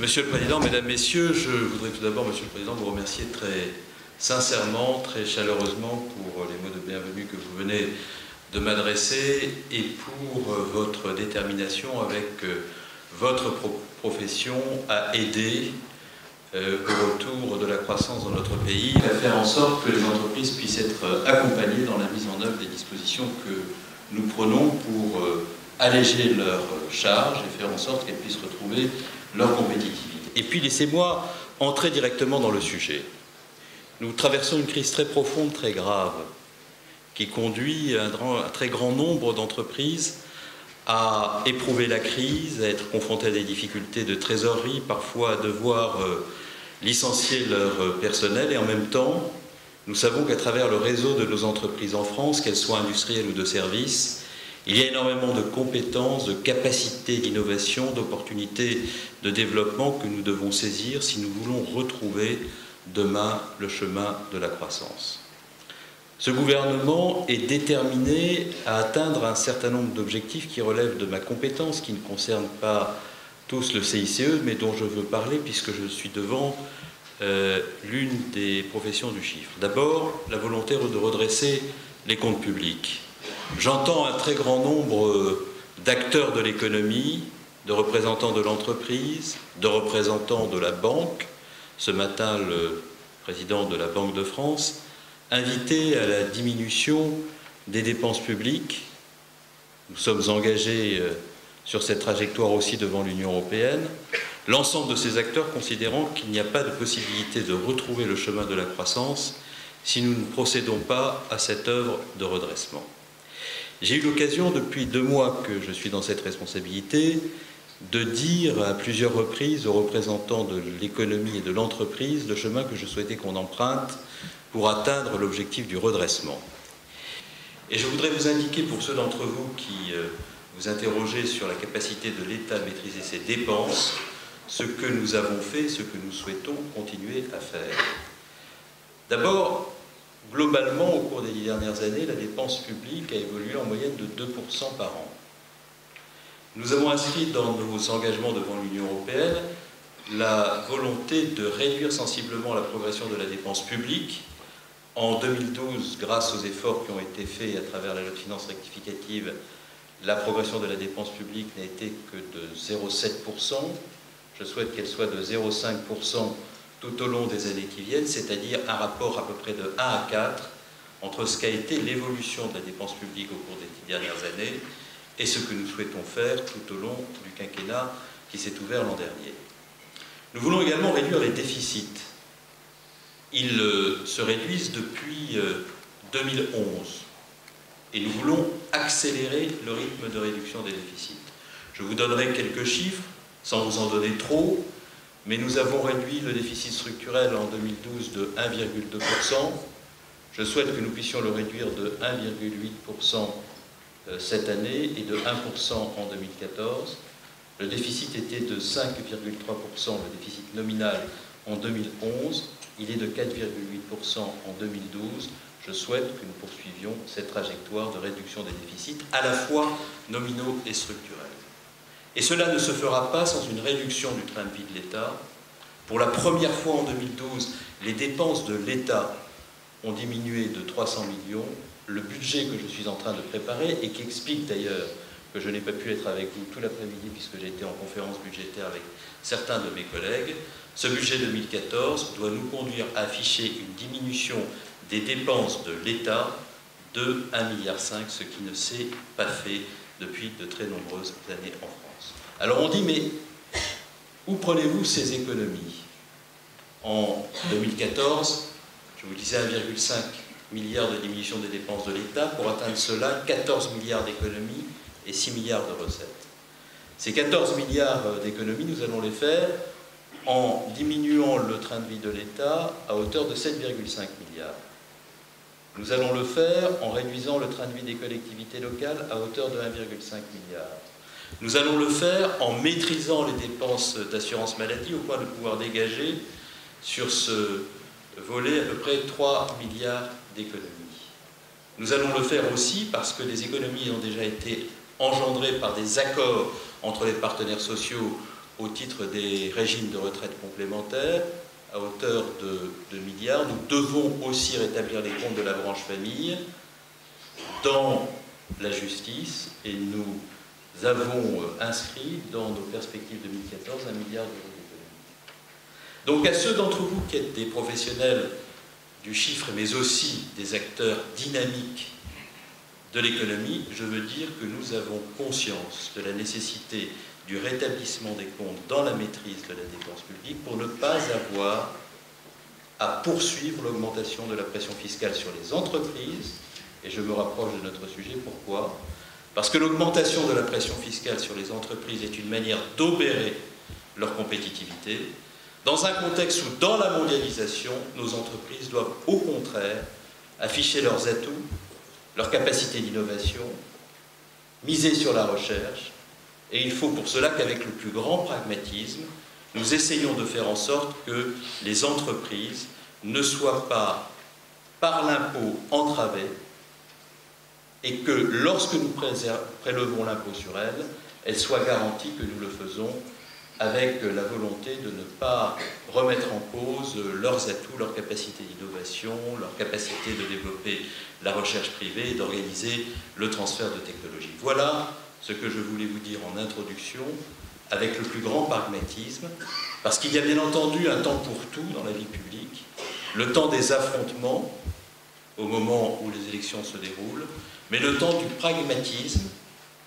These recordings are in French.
Monsieur le Président, Mesdames, Messieurs, je voudrais tout d'abord, Monsieur le Président, vous remercier très sincèrement, très chaleureusement pour les mots de bienvenue que vous venez de m'adresser et pour votre détermination avec votre profession à aider au retour de la croissance dans notre pays, à faire en sorte que les entreprises puissent être accompagnées dans la mise en œuvre des dispositions que nous prenons pour alléger leurs charges et faire en sorte qu'elles puissent retrouver leur compétitivité. Et puis laissez-moi entrer directement dans le sujet. Nous traversons une crise très profonde, très grave, qui conduit un très grand nombre d'entreprises à éprouver la crise, à être confrontées à des difficultés de trésorerie, parfois à devoir licencier leur personnel. Et en même temps, nous savons qu'à travers le réseau de nos entreprises en France, qu'elles soient industrielles ou de services, il y a énormément de compétences, de capacités d'innovation, d'opportunités de développement que nous devons saisir si nous voulons retrouver demain le chemin de la croissance. Ce gouvernement est déterminé à atteindre un certain nombre d'objectifs qui relèvent de ma compétence, qui ne concernent pas tous le CICE, mais dont je veux parler puisque je suis devant l'une des professions du chiffre. D'abord, la volonté de redresser les comptes publics. J'entends un très grand nombre d'acteurs de l'économie, de représentants de l'entreprise, de représentants de la banque. Ce matin, le président de la Banque de France invités à la diminution des dépenses publiques. Nous sommes engagés sur cette trajectoire aussi devant l'Union européenne. L'ensemble de ces acteurs considérant qu'il n'y a pas de possibilité de retrouver le chemin de la croissance si nous ne procédons pas à cette œuvre de redressement. J'ai eu l'occasion, depuis 2 mois que je suis dans cette responsabilité, de dire à plusieurs reprises aux représentants de l'économie et de l'entreprise le chemin que je souhaitais qu'on emprunte pour atteindre l'objectif du redressement. Et je voudrais vous indiquer, pour ceux d'entre vous qui vous interrogez sur la capacité de l'État à maîtriser ses dépenses, ce que nous avons fait, ce que nous souhaitons continuer à faire. D'abord, globalement, au cours des 10 dernières années, la dépense publique a évolué en moyenne de 2% par an. Nous avons inscrit dans nos engagements devant l'Union européenne la volonté de réduire sensiblement la progression de la dépense publique. En 2012, grâce aux efforts qui ont été faits à travers la loi de finances rectificative, la progression de la dépense publique n'a été que de 0,7%. Je souhaite qu'elle soit de 0,5% tout au long des années qui viennent, c'est-à-dire un rapport à peu près de 1 à 4 entre ce qu'a été l'évolution de la dépense publique au cours des 10 dernières années et ce que nous souhaitons faire tout au long du quinquennat qui s'est ouvert l'an dernier. Nous voulons également réduire les déficits. Ils se réduisent depuis 2011 et nous voulons accélérer le rythme de réduction des déficits. Je vous donnerai quelques chiffres, sans vous en donner trop, mais nous avons réduit le déficit structurel en 2012 de 1,2%. Je souhaite que nous puissions le réduire de 1,8% cette année et de 1% en 2014. Le déficit était de 5,3%, le déficit nominal en 2011. Il est de 4,8% en 2012. Je souhaite que nous poursuivions cette trajectoire de réduction des déficits, à la fois nominaux et structurels. Et cela ne se fera pas sans une réduction du train de vie de l'État. Pour la première fois en 2012, les dépenses de l'État ont diminué de 300 millions. Le budget que je suis en train de préparer, et qui explique d'ailleurs que je n'ai pas pu être avec vous tout l'après-midi puisque j'ai été en conférence budgétaire avec certains de mes collègues, ce budget 2014 doit nous conduire à afficher une diminution des dépenses de l'État de 1,5 milliard, ce qui ne s'est pas fait depuis de très nombreuses années en France. Alors on dit, mais où prenez-vous ces économies? En 2014, je vous disais 1,5 milliard de diminution des dépenses de l'État. Pour atteindre cela, 14 milliards d'économies et 6 milliards de recettes. Ces 14 milliards d'économies, nous allons les faire en diminuant le train de vie de l'État à hauteur de 7,5 milliards. Nous allons le faire en réduisant le train de vie des collectivités locales à hauteur de 1,5 milliard. Nous allons le faire en maîtrisant les dépenses d'assurance maladie au point de pouvoir dégager sur ce volet à peu près 3 milliards d'économies. Nous allons le faire aussi parce que des économies ont déjà été engendrées par des accords entre les partenaires sociaux au titre des régimes de retraite complémentaires à hauteur de 2 milliards. Nous devons aussi rétablir les comptes de la branche famille dans la justice et nous avons inscrit dans nos perspectives 2014 1 milliard d'euros d'économie. Donc à ceux d'entre vous qui êtes des professionnels du chiffre mais aussi des acteurs dynamiques de l'économie, je veux dire que nous avons conscience de la nécessité du rétablissement des comptes dans la maîtrise de la dépense publique pour ne pas avoir à poursuivre l'augmentation de la pression fiscale sur les entreprises. Et je me rapproche de notre sujet. Pourquoi? Parce que l'augmentation de la pression fiscale sur les entreprises est une manière d'obérer leur compétitivité, dans un contexte où, dans la mondialisation, nos entreprises doivent au contraire afficher leurs atouts, leur capacité d'innovation, miser sur la recherche, et il faut pour cela qu'avec le plus grand pragmatisme, nous essayons de faire en sorte que les entreprises ne soient pas, par l'impôt, entravées, et que lorsque nous prélevons l'impôt sur elles, elles soient garanties que nous le faisons avec la volonté de ne pas remettre en cause leurs atouts, leur capacité d'innovation, leur capacité de développer la recherche privée et d'organiser le transfert de technologie. Voilà ce que je voulais vous dire en introduction, avec le plus grand pragmatisme, parce qu'il y a bien entendu un temps pour tout dans la vie publique, le temps des affrontements, au moment où les élections se déroulent, mais le temps du pragmatisme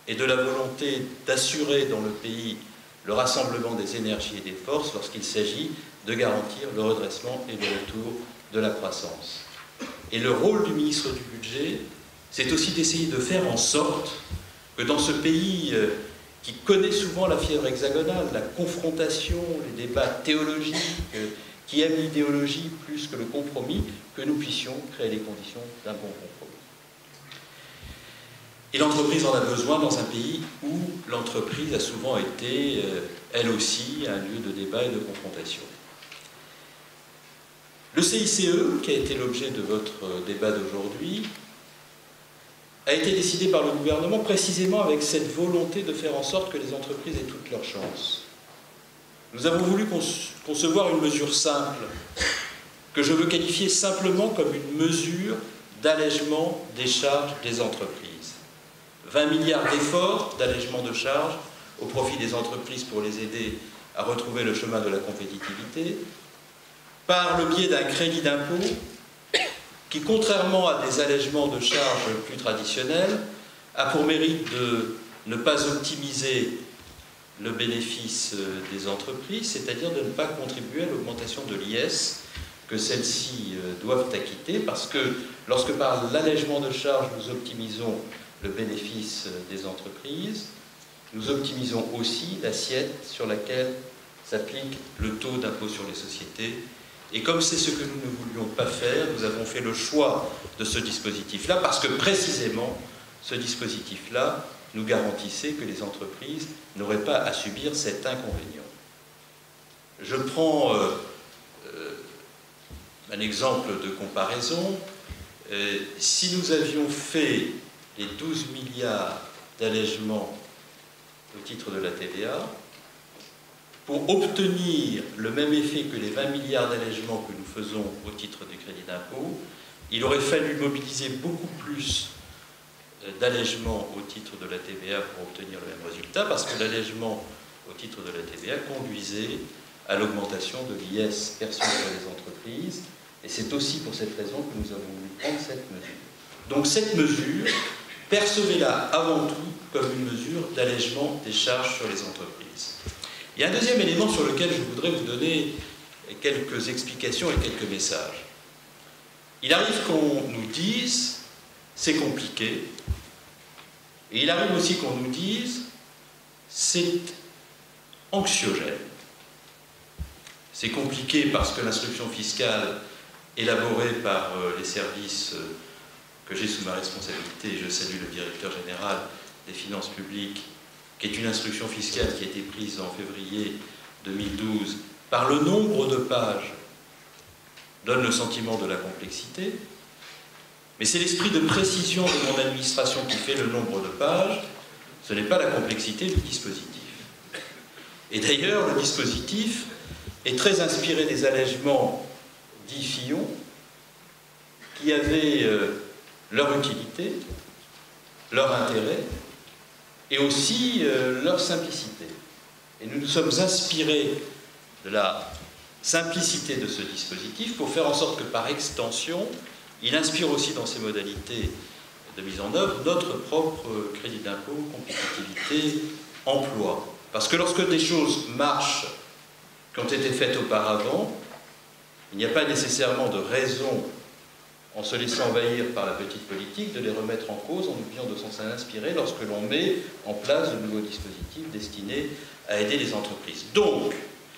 et de la volonté d'assurer dans le pays le rassemblement des énergies et des forces lorsqu'il s'agit de garantir le redressement et le retour de la croissance. Et le rôle du ministre du Budget, c'est aussi d'essayer de faire en sorte que dans ce pays qui connaît souvent la fièvre hexagonale, la confrontation, les débats théologiques, qui aime l'idéologie plus que le compromis, que nous puissions créer les conditions d'un bon compromis. Et l'entreprise en a besoin dans un pays où l'entreprise a souvent été, elle aussi, un lieu de débat et de confrontation. Le CICE, qui a été l'objet de votre débat d'aujourd'hui, a été décidé par le gouvernement précisément avec cette volonté de faire en sorte que les entreprises aient toutes leurs chances. Nous avons voulu concevoir une mesure simple, que je veux qualifier simplement comme une mesure d'allègement des charges des entreprises. 20 milliards d'efforts d'allègement de charges au profit des entreprises pour les aider à retrouver le chemin de la compétitivité, par le biais d'un crédit d'impôt qui, contrairement à des allègements de charges plus traditionnels, a pour mérite de ne pas optimiser le bénéfice des entreprises, c'est-à-dire de ne pas contribuer à l'augmentation de l'IS que celles-ci doivent acquitter, parce que lorsque par l'allègement de charges nous optimisons le bénéfice des entreprises, nous optimisons aussi l'assiette sur laquelle s'applique le taux d'impôt sur les sociétés. Et comme c'est ce que nous ne voulions pas faire, nous avons fait le choix de ce dispositif-là, parce que précisément, ce dispositif-là nous garantissait que les entreprises n'auraient pas à subir cet inconvénient. Je prends un exemple de comparaison. Si nous avions fait les 12 milliards d'allègements au titre de la TVA, pour obtenir le même effet que les 20 milliards d'allègements que nous faisons au titre du crédit d'impôt, il aurait fallu mobiliser beaucoup plus d'allègements au titre de la TVA pour obtenir le même résultat, parce que l'allègement au titre de la TVA conduisait à l'augmentation de l'IS perçu par les entreprises, et c'est aussi pour cette raison que nous avons voulu prendre cette mesure. Donc cette mesure, percevez-la avant tout comme une mesure d'allègement des charges sur les entreprises. Il y a un deuxième élément sur lequel je voudrais vous donner quelques explications et quelques messages. Il arrive qu'on nous dise « c'est compliqué », et il arrive aussi qu'on nous dise « c'est anxiogène ». C'est compliqué parce que l'instruction fiscale élaborée par les services que j'ai sous ma responsabilité, et je salue le directeur général des finances publiques, qui est une instruction fiscale qui a été prise en février 2012, par le nombre de pages, donne le sentiment de la complexité, mais c'est l'esprit de précision de mon administration qui fait le nombre de pages, ce n'est pas la complexité du dispositif. Et d'ailleurs, le dispositif est très inspiré des allègements dits Fillon, qui avaient leur utilité, leur intérêt, et aussi leur simplicité. Et nous nous sommes inspirés de la simplicité de ce dispositif pour faire en sorte que, par extension, il inspire aussi dans ses modalités de mise en œuvre notre propre crédit d'impôt, compétitivité, emploi. Parce que lorsque des choses marchent, qui ont été faites auparavant, il n'y a pas nécessairement de raison, en se laissant envahir par la petite politique, de les remettre en cause en oubliant de s'en inspirer lorsque l'on met en place de nouveaux dispositifs destinés à aider les entreprises. Donc,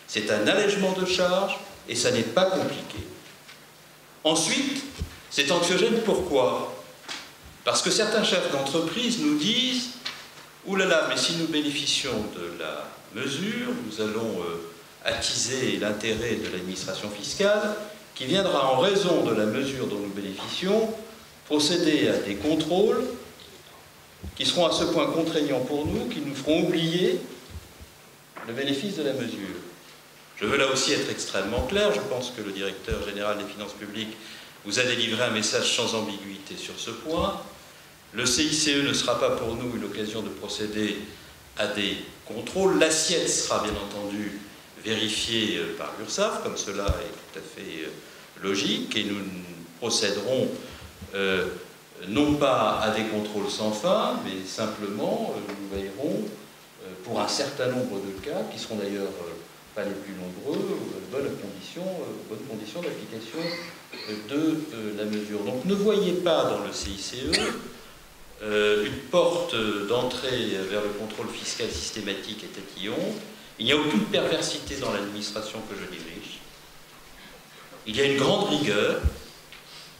c'est un allègement de charges et ça n'est pas compliqué. Ensuite, c'est anxiogène, pourquoi? Parce que certains chefs d'entreprise nous disent « Ouh là là, mais si nous bénéficions de la mesure, nous allons attiser l'intérêt de l'administration fiscale qui viendra en raison de la mesure dont nous bénéficions procéder à des contrôles qui seront à ce point contraignants pour nous qu'ils nous feront oublier le bénéfice de la mesure. » Je veux là aussi être extrêmement clair, je pense que le directeur général des finances publiques vous a délivré un message sans ambiguïté sur ce point. Le CICE ne sera pas pour nous une occasion de procéder à des contrôles. L'assiette sera bien entendu vérifiée par l'URSSAF, comme cela est tout à fait logique, et nous procéderons non pas à des contrôles sans fin, mais simplement nous veillerons pour un certain nombre de cas, qui seront d'ailleurs pas les plus nombreux, bonnes conditions d'application de la mesure. Donc ne voyez pas dans le CICE une porte d'entrée vers le contrôle fiscal systématique et tatillon. Il n'y a aucune perversité dans l'administration que je dirige. Il y a une grande rigueur,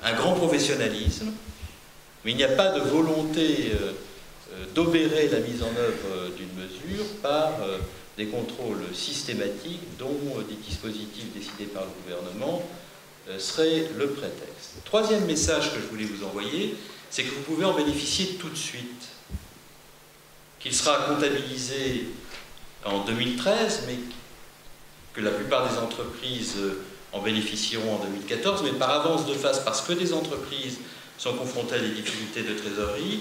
un grand professionnalisme, mais il n'y a pas de volonté d'obérer la mise en œuvre d'une mesure par des contrôles systématiques dont des dispositifs décidés par le gouvernement seraient le prétexte. Troisième message que je voulais vous envoyer, c'est que vous pouvez en bénéficier tout de suite, qu'il sera comptabilisé en 2013, mais que la plupart des entreprises en bénéficieront en 2014, mais par avance de phase, parce que des entreprises sont confrontées à des difficultés de trésorerie,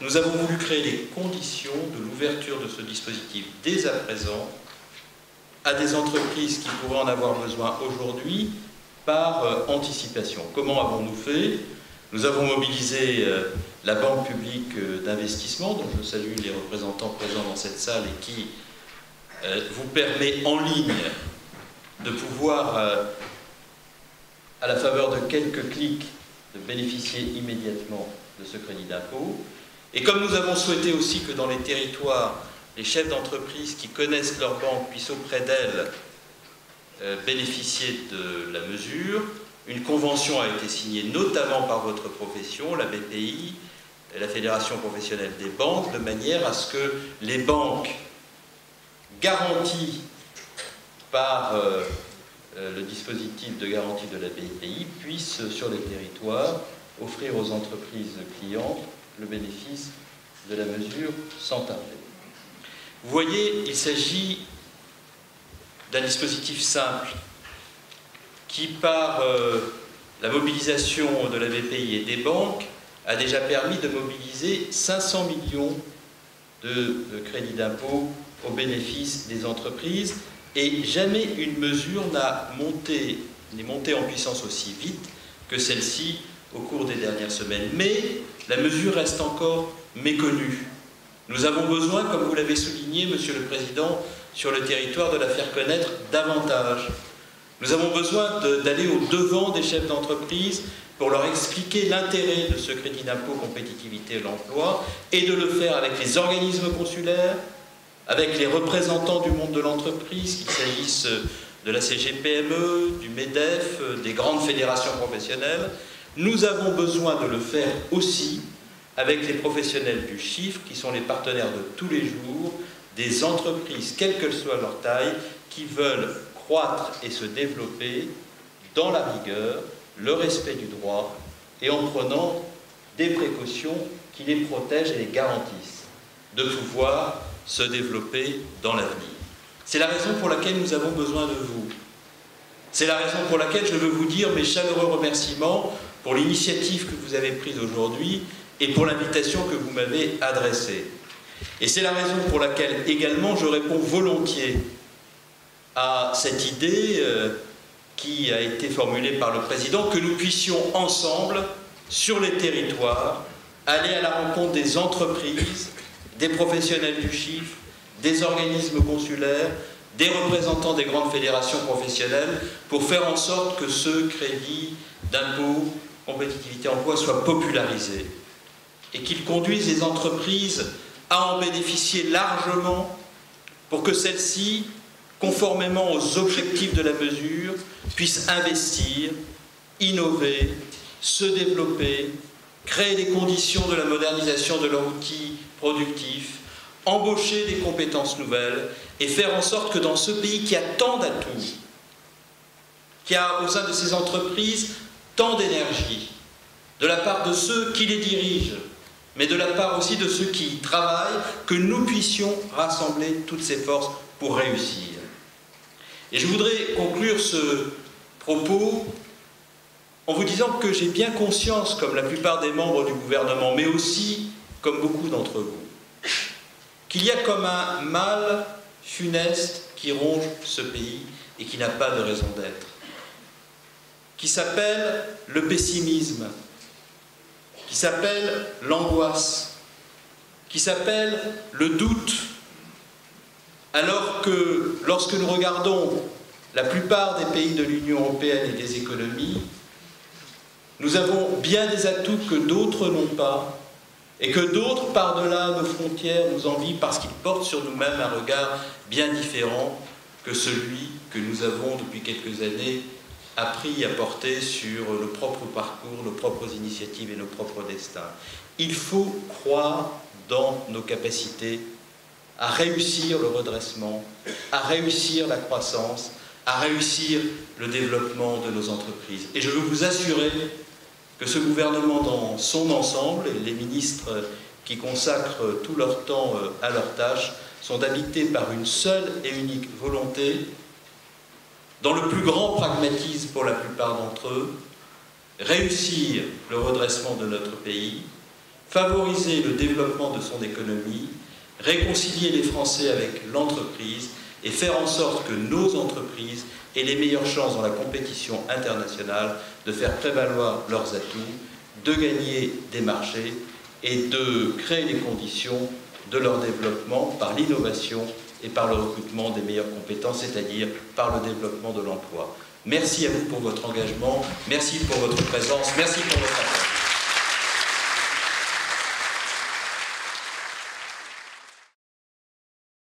nous avons voulu créer les conditions de l'ouverture de ce dispositif dès à présent à des entreprises qui pourraient en avoir besoin aujourd'hui par anticipation. Comment avons-nous fait? Nous avons mobilisé la Banque publique d'investissement, dont je salue les représentants présents dans cette salle et qui vous permet en ligne de pouvoir, à la faveur de quelques clics, de bénéficier immédiatement de ce crédit d'impôt. Et comme nous avons souhaité aussi que dans les territoires, les chefs d'entreprise qui connaissent leur banque puissent auprès d'elles bénéficier de la mesure, une convention a été signée notamment par votre profession, la BPI, la Fédération professionnelle des banques, de manière à ce que les banques garanties par le dispositif de garantie de la BPI puissent, sur les territoires, offrir aux entreprises clientes le bénéfice de la mesure sans tarder. Vous voyez, il s'agit d'un dispositif simple qui, par la mobilisation de la BPI et des banques, a déjà permis de mobiliser 500 millions de crédits d'impôt au bénéfice des entreprises, et jamais une mesure n'est montée en puissance aussi vite que celle-ci au cours des dernières semaines. Mais la mesure reste encore méconnue. Nous avons besoin, comme vous l'avez souligné, Monsieur le Président, sur le territoire, de la faire connaître davantage. Nous avons besoin d'aller au-devant des chefs d'entreprise pour leur expliquer l'intérêt de ce crédit d'impôt compétitivité et l'emploi, et de le faire avec les organismes consulaires, avec les représentants du monde de l'entreprise, qu'il s'agisse de la CGPME, du MEDEF, des grandes fédérations professionnelles. Nous avons besoin de le faire aussi avec les professionnels du chiffre, qui sont les partenaires de tous les jours, des entreprises, quelle que soit leur taille, qui veulent croître et se développer dans la rigueur, le respect du droit, et en prenant des précautions qui les protègent et les garantissent de pouvoir se développer dans l'avenir. C'est la raison pour laquelle nous avons besoin de vous. C'est la raison pour laquelle je veux vous dire mes chaleureux remerciements pour l'initiative que vous avez prise aujourd'hui et pour l'invitation que vous m'avez adressée. Et c'est la raison pour laquelle également je réponds volontiers à cette idée qui a été formulée par le Président, que nous puissions ensemble, sur les territoires, aller à la rencontre des entreprises, des professionnels du chiffre, des organismes consulaires, des représentants des grandes fédérations professionnelles, pour faire en sorte que ce crédit d'impôt, compétitivité, emploi soit popularisé et qu'il conduise les entreprises à en bénéficier largement pour que celles-ci, conformément aux objectifs de la mesure, puissent investir, innover, se développer, créer les conditions de la modernisation de leur outil productif, embaucher des compétences nouvelles et faire en sorte que dans ce pays qui a tant d'atouts, qui a au sein de ces entreprises tant d'énergie, de la part de ceux qui les dirigent, mais de la part aussi de ceux qui y travaillent, que nous puissions rassembler toutes ces forces pour réussir. Et je voudrais conclure ce propos en vous disant que j'ai bien conscience, comme la plupart des membres du gouvernement, mais aussi comme beaucoup d'entre vous, qu'il y a comme un mal funeste qui ronge ce pays et qui n'a pas de raison d'être, qui s'appelle le pessimisme, qui s'appelle l'angoisse, qui s'appelle le doute, alors que lorsque nous regardons la plupart des pays de l'Union européenne et des économies, nous avons bien des atouts que d'autres n'ont pas, et que d'autres, par-delà nos frontières, nous envient parce qu'ils portent sur nous-mêmes un regard bien différent que celui que nous avons depuis quelques années appris à porter sur nos propres parcours, nos propres initiatives et nos propres destins. Il faut croire dans nos capacités à réussir le redressement, à réussir la croissance, à réussir le développement de nos entreprises. Et je veux vous assurer que ce gouvernement dans son ensemble, et les ministres qui consacrent tout leur temps à leurs tâches, sont habités par une seule et unique volonté, dans le plus grand pragmatisme pour la plupart d'entre eux, réussir le redressement de notre pays, favoriser le développement de son économie, réconcilier les Français avec l'entreprise et faire en sorte que nos entreprises aient les meilleures chances dans la compétition internationale de faire prévaloir leurs atouts, de gagner des marchés et de créer les conditions de leur développement par l'innovation et par le recrutement des meilleures compétences, c'est-à-dire par le développement de l'emploi. Merci à vous pour votre engagement, merci pour votre présence, merci pour votre attention.